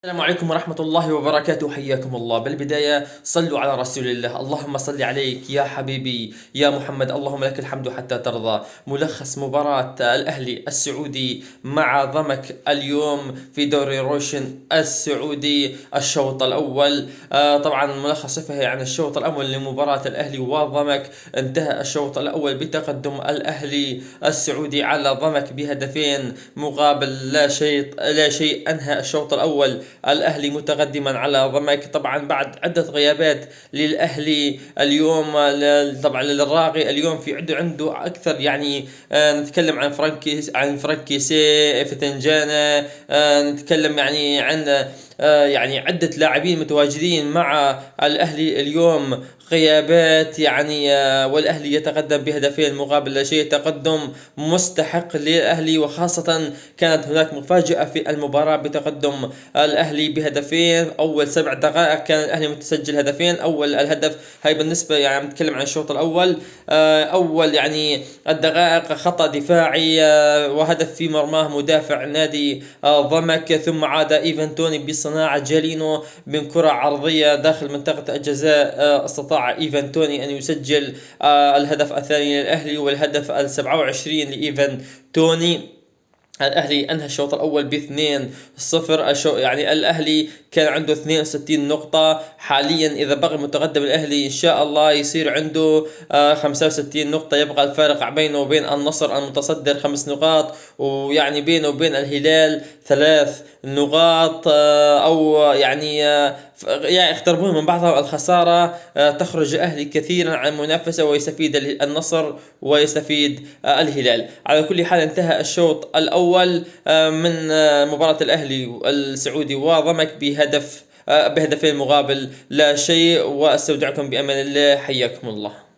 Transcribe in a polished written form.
السلام عليكم ورحمة الله وبركاته، حياكم الله. بالبداية صلوا على رسول الله، اللهم صل عليك يا حبيبي يا محمد، اللهم لك الحمد حتى ترضى. ملخص مباراة الأهلي السعودي مع ضمك اليوم في دوري روشن السعودي الشوط الأول. طبعا ملخص شفهي عن الشوط الأول لمباراة الأهلي وضمك. انتهى الشوط الأول بتقدم الأهلي السعودي على ضمك بهدفين مقابل لا شيء. أنهى الشوط الأول الأهلي متقدما على ضمك، طبعا بعد عدة غيابات للأهلي اليوم. طبعا للراغي اليوم في عنده أكثر، يعني نتكلم عن فرانكيسي فتنجانة. نتكلم يعني عن يعني عدة لاعبين متواجدين مع الأهلي اليوم. غيابات يعني والأهلي يتقدم بهدفين مقابل لا شيء، تقدم مستحق للأهلي، وخاصة كانت هناك مفاجأة في المباراة بتقدم الأهلي بهدفين. أول 7 دقائق كان الأهلي متسجل هدفين. أول الهدف هاي بالنسبة يعني نتكلم عن الشوط الأول. أول يعني الدقائق خطأ دفاعي وهدف في مرماه مدافع نادي ضمك، ثم عاد إيفان توني بصناعة جالينو من كرة عرضية داخل منطقة الجزاء. استطاع إيفان توني أن يسجل الهدف الثاني للأهلي والهدف ال27 لإيفان توني. الأهلي أنهى الشوط الأول ب2-0. يعني الأهلي كان عنده 62 نقطة حاليا. إذا بقي متقدم الأهلي إن شاء الله يصير عنده 65 نقطة. يبقى الفارق بينه وبين النصر المتصدر 5 نقاط، ويعني بينه وبين الهلال 3 نقاط. أو يعني يقتربون من بعضهم. الخسارة تخرج الأهلي كثيرا عن المنافسة، ويستفيد النصر ويستفيد الهلال. على كل حال انتهى الشوط الأول من مباراة الأهلي السعودي وضمك بهدفين مقابل لا شيء. واستودعكم بأمان الله، حياكم الله.